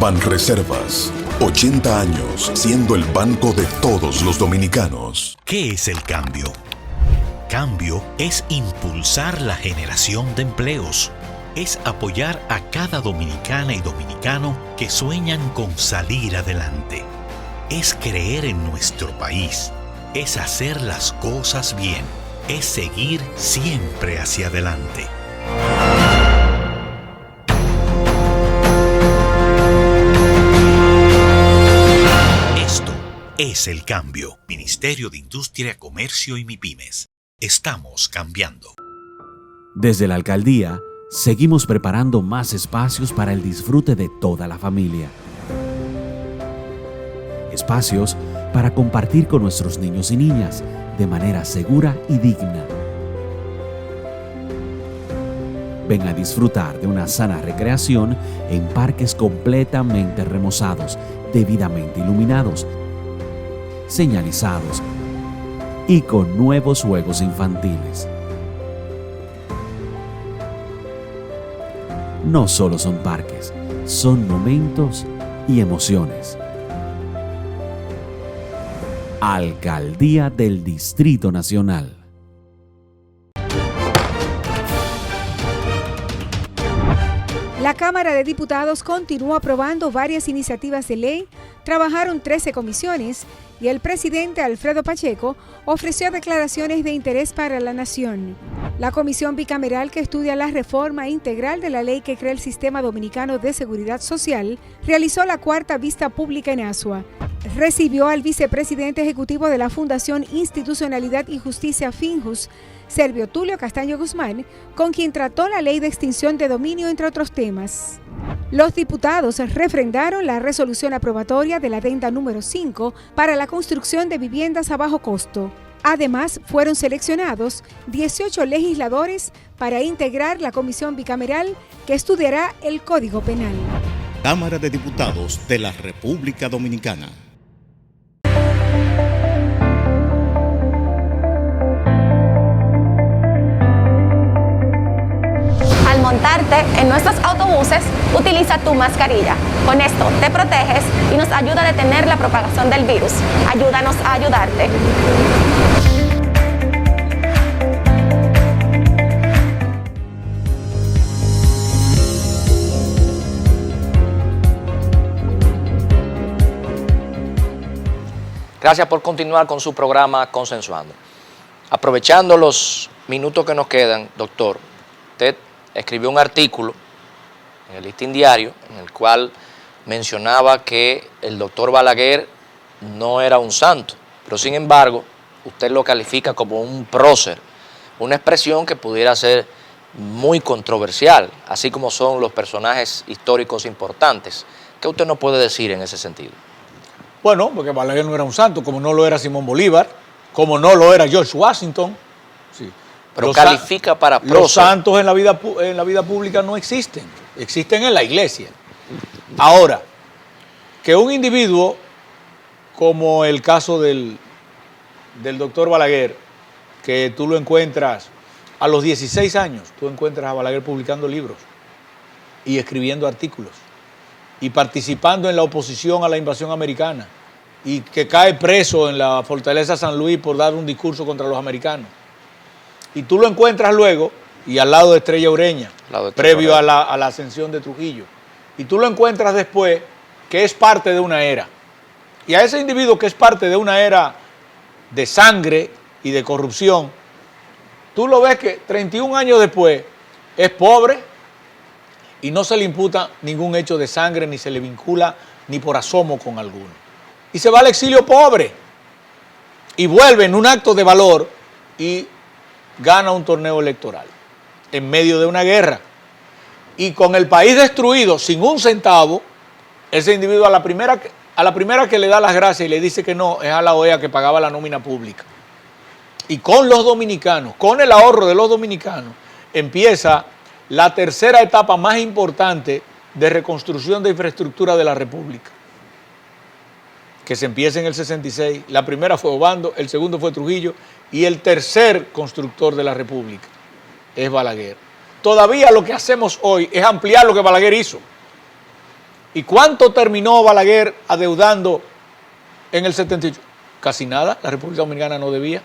Banreservas, 80 años siendo el banco de todos los dominicanos. ¿Qué es el cambio? Cambio es impulsar la generación de empleos. Es apoyar a cada dominicana y dominicano que sueñan con salir adelante. Es creer en nuestro país. Es hacer las cosas bien. Es seguir siempre hacia adelante. Esto es el cambio. Ministerio de Industria, Comercio y MIPYMES. Estamos cambiando. Desde la alcaldía, seguimos preparando más espacios para el disfrute de toda la familia. Espacios para compartir con nuestros niños y niñas de manera segura y digna. Ven a disfrutar de una sana recreación en parques completamente remozados, debidamente iluminados, señalizados y con nuevos juegos infantiles. No solo son parques, son momentos y emociones. Alcaldía del Distrito Nacional. La Cámara de Diputados continuó aprobando varias iniciativas de ley, trabajaron 13 comisiones y el presidente Alfredo Pacheco ofreció declaraciones de interés para la nación. La comisión bicameral que estudia la reforma integral de la ley que crea el Sistema Dominicano de Seguridad Social realizó la cuarta vista pública en Asua. Recibió al vicepresidente ejecutivo de la Fundación Institucionalidad y Justicia Finjus, Servio Tulio Castaño Guzmán, con quien trató la ley de extinción de dominio, entre otros temas. Los diputados refrendaron la resolución aprobatoria de la adenda número 5 para la construcción de viviendas a bajo costo. Además, fueron seleccionados 18 legisladores para integrar la comisión bicameral que estudiará el Código Penal. Cámara de Diputados de la República Dominicana. Al montarte en nuestros autobuses, utiliza tu mascarilla. Con esto te proteges y nos ayuda a detener la propagación del virus. Ayúdanos a ayudarte. Gracias por continuar con su programa Consensuando. Aprovechando los minutos que nos quedan, doctor, usted escribió un artículo en el Listín Diario en el cual mencionaba que el doctor Balaguer no era un santo, pero sin embargo usted lo califica como un prócer, una expresión que pudiera ser muy controversial, así como son los personajes históricos importantes. ¿Qué usted nos puede decir en ese sentido? Bueno, porque Balaguer no era un santo, como no lo era Simón Bolívar, como no lo era George Washington. Sí. Pero califica para prócer. Los santos en la vida pública no existen, existen en la iglesia. Ahora, que un individuo, como el caso del doctor Balaguer, que tú lo encuentras a los 16 años, tú encuentras a Balaguer publicando libros y escribiendo artículos y participando en la oposición a la invasión americana y que cae preso en la fortaleza San Luis por dar un discurso contra los americanos. Y tú lo encuentras luego, y al lado de Estrella Ureña, previo a la ascensión de Trujillo. Y tú lo encuentras después, que es parte de una era. Y a ese individuo que es parte de una era de sangre y de corrupción, tú lo ves que 31 años después es pobre y no se le imputa ningún hecho de sangre, ni se le vincula ni por asomo con alguno. Y se va al exilio pobre y vuelve en un acto de valor y gana un torneo electoral en medio de una guerra. Y con el país destruido, sin un centavo, ese individuo a la primera que le da las gracias y le dice que no, es a la OEA que pagaba la nómina pública. Y con los dominicanos, con el ahorro de los dominicanos, empieza la tercera etapa más importante de reconstrucción de infraestructura de la República, que se empieza en el 66. La primera fue Obando, el segundo fue Trujillo, y el tercer constructor de la República es Balaguer. Todavía lo que hacemos hoy es ampliar lo que Balaguer hizo. ¿Y cuánto terminó Balaguer adeudando en el 78? Casi nada, la República Dominicana no debía.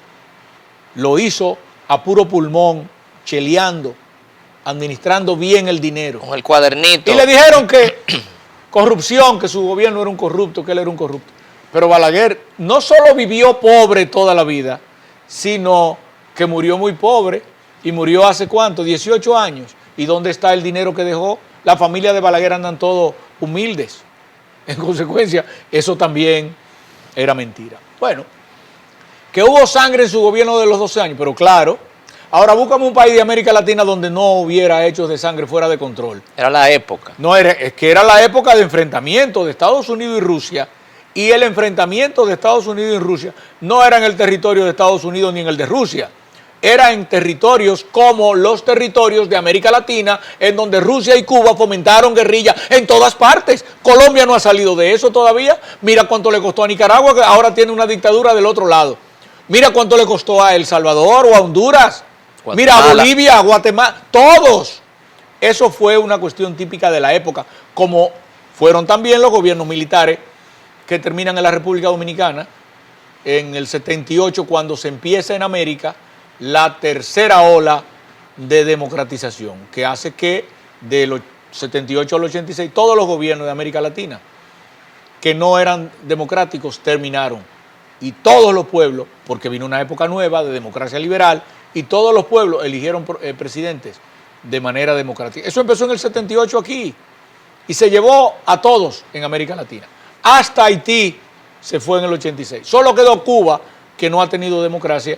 Lo hizo a puro pulmón, cheleando, administrando bien el dinero. Con el cuadernito. Y le dijeron que corrupción, que su gobierno era un corrupto, que él era un corrupto. Pero Balaguer no solo vivió pobre toda la vida, sino que murió muy pobre y murió hace ¿cuánto? 18 años. ¿Y dónde está el dinero que dejó? La familia de Balaguer andan todos humildes. En consecuencia, eso también era mentira. Bueno, que hubo sangre en su gobierno de los 12 años, pero claro, ahora búscame un país de América Latina donde no hubiera hechos de sangre fuera de control. Era la época. No, es que era la época de enfrentamiento de Estados Unidos y Rusia, y el enfrentamiento de Estados Unidos y Rusia no era en el territorio de Estados Unidos ni en el de Rusia, era en territorios como los territorios de América Latina, en donde Rusia y Cuba fomentaron guerrilla en todas partes. Colombia no ha salido de eso todavía. Mira cuánto le costó a Nicaragua, que ahora tiene una dictadura del otro lado. Mira cuánto le costó a El Salvador o a Honduras. Guatemala. Mira a Bolivia, a Guatemala, todos. Eso fue una cuestión típica de la época, como fueron también los gobiernos militares que terminan en la República Dominicana en el 78, cuando se empieza en América la tercera ola de democratización, que hace que del 78 al 86 todos los gobiernos de América Latina que no eran democráticos terminaron, y todos los pueblos, porque vino una época nueva de democracia liberal, y todos los pueblos eligieron presidentes de manera democrática. Eso empezó en el 78 aquí y se llevó a todos en América Latina. Hasta Haití se fue en el 86. Solo quedó Cuba, que no ha tenido democracia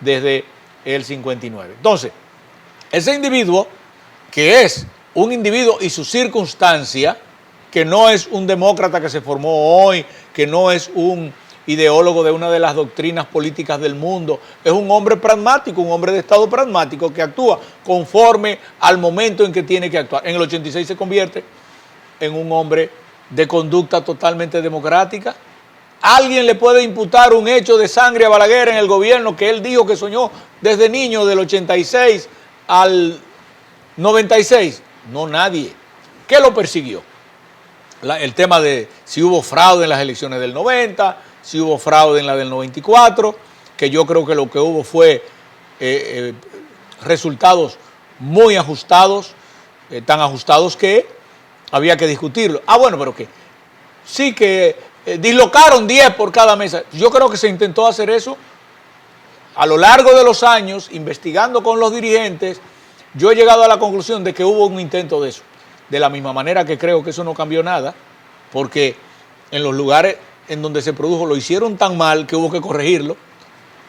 desde el 59. Entonces, ese individuo, que es un individuo y su circunstancia, que no es un demócrata que se formó hoy, que no es un ideólogo de una de las doctrinas políticas del mundo, es un hombre pragmático, un hombre de Estado pragmático que actúa conforme al momento en que tiene que actuar. En el 86 se convierte en un hombre de conducta totalmente democrática. ¿Alguien le puede imputar un hecho de sangre a Balaguer en el gobierno que él dijo que soñó desde niño del 86 al 96? No, nadie. ¿Qué lo persiguió? El tema de si hubo fraude en las elecciones del 90, si hubo fraude en la del 94, que yo creo que lo que hubo fue resultados muy ajustados, tan ajustados que había que discutirlo. Ah, bueno, pero que sí, que dislocaron 10 por cada mesa. Yo creo que se intentó hacer eso a lo largo de los años, investigando con los dirigentes. Yo he llegado a la conclusión de que hubo un intento de eso. De la misma manera que creo que eso no cambió nada, porque en los lugares en donde se produjo lo hicieron tan mal que hubo que corregirlo.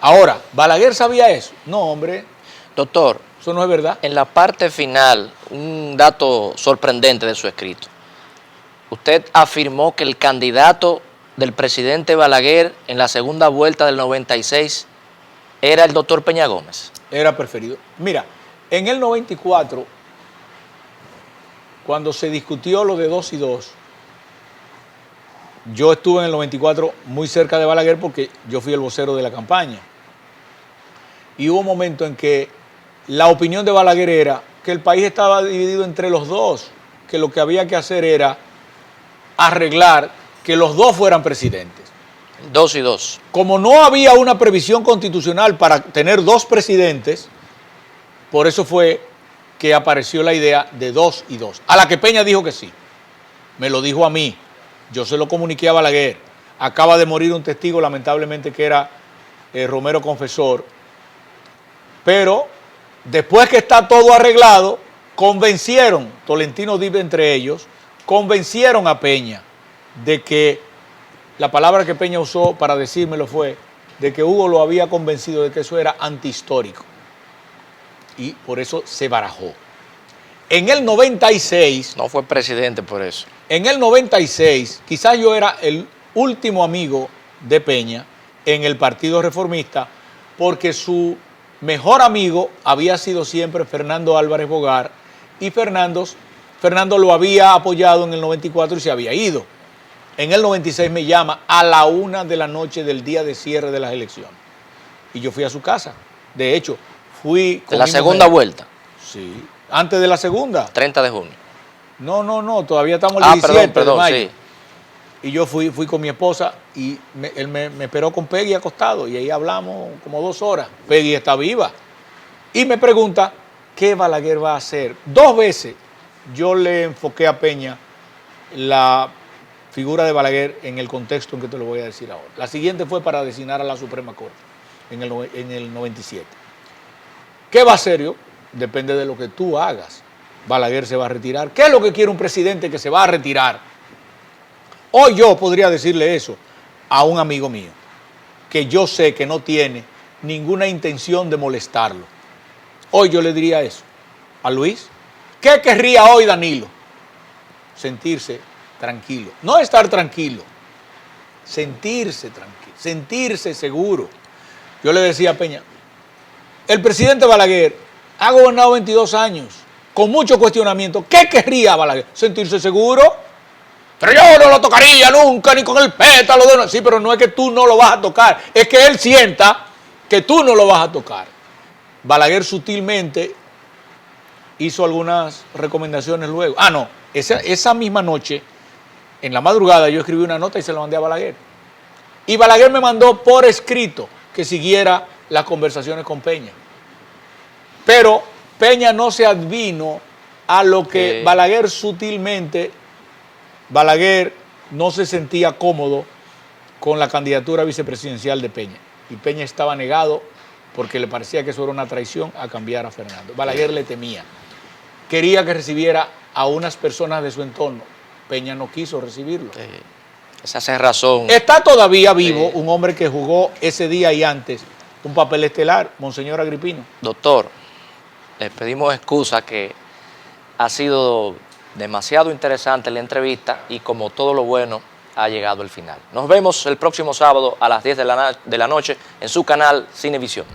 Ahora, ¿Balaguer sabía eso? No, hombre. Doctor, eso no es verdad. En la parte final, un dato sorprendente de su escrito. Usted afirmó que el candidato del presidente Balaguer en la segunda vuelta del 96 era el doctor Peña Gómez. Era preferido. Mira, en el 94, cuando se discutió lo de 2 y 2, yo estuve en el 94 muy cerca de Balaguer porque yo fui el vocero de la campaña. Y hubo un momento en que la opinión de Balaguer era que el país estaba dividido entre los dos, que lo que había que hacer era arreglar que los dos fueran presidentes. 2 y 2. Como no había una previsión constitucional para tener 2 presidentes, por eso fue que apareció la idea de 2 y 2, a la que Peña dijo que sí. Me lo dijo a mí, yo se lo comuniqué a Balaguer. Acaba de morir un testigo, lamentablemente, que era Romero Confesor. Pero después que está todo arreglado, convencieron, Tolentino Dive entre ellos, convencieron a Peña de que, la palabra que Peña usó para decírmelo fue, de que Hugo lo había convencido de que eso era antihistórico. Y por eso se barajó. En el 96... No fue presidente por eso. En el 96, quizás yo era el último amigo de Peña en el Partido Reformista, porque su mejor amigo había sido siempre Fernando Álvarez Bogar, y Fernando lo había apoyado en el 94 y se había ido. En el 96 me llama a la 1 de la noche del día de cierre de las elecciones. Y yo fui a su casa. De hecho, fui... ¿De la segunda vuelta? Sí, antes de la segunda. 30 de junio. No, todavía estamos el 17 perdón, de mayo. Sí. Y yo fui con mi esposa y él me esperó con Peggy acostado y ahí hablamos como 2 horas. Peggy está viva. Y me pregunta, ¿qué Balaguer va a hacer? 2 veces yo le enfoqué a Peña la figura de Balaguer en el contexto en que te lo voy a decir ahora. La siguiente fue para designar a la Suprema Corte en el 97. ¿Qué va a hacer yo? Depende de lo que tú hagas. Balaguer se va a retirar. ¿Qué es lo que quiere un presidente que se va a retirar? Hoy yo podría decirle eso a un amigo mío, que yo sé que no tiene ninguna intención de molestarlo. Hoy yo le diría eso a Luis. ¿Qué querría hoy Danilo? Sentirse tranquilo. No estar tranquilo, sentirse tranquilo, sentirse seguro. Yo le decía a Peña, el presidente Balaguer ha gobernado 22 años, con mucho cuestionamiento. ¿Qué querría Balaguer? ¿Sentirse seguro? Pero yo no lo tocaría nunca, ni con el pétalo de... Sí, pero no es que tú no lo vas a tocar, es que él sienta que tú no lo vas a tocar. Balaguer sutilmente hizo algunas recomendaciones luego. Esa misma noche, en la madrugada, yo escribí una nota y se la mandé a Balaguer. Y Balaguer me mandó por escrito que siguiera las conversaciones con Peña. Pero Peña no se advino a lo que Balaguer sutilmente... Balaguer no se sentía cómodo con la candidatura vicepresidencial de Peña. Y Peña estaba negado porque le parecía que eso era una traición a cambiar a Fernando. Balaguer le temía. Quería que recibiera a unas personas de su entorno. Peña no quiso recibirlo. Esa es razón. Está todavía vivo un hombre que jugó ese día y antes un papel estelar, Monseñor Agripino. Doctor, les pedimos excusa que ha sido demasiado interesante la entrevista y como todo lo bueno ha llegado el final. Nos vemos el próximo sábado a las 10 de la noche en su canal Cinevisión.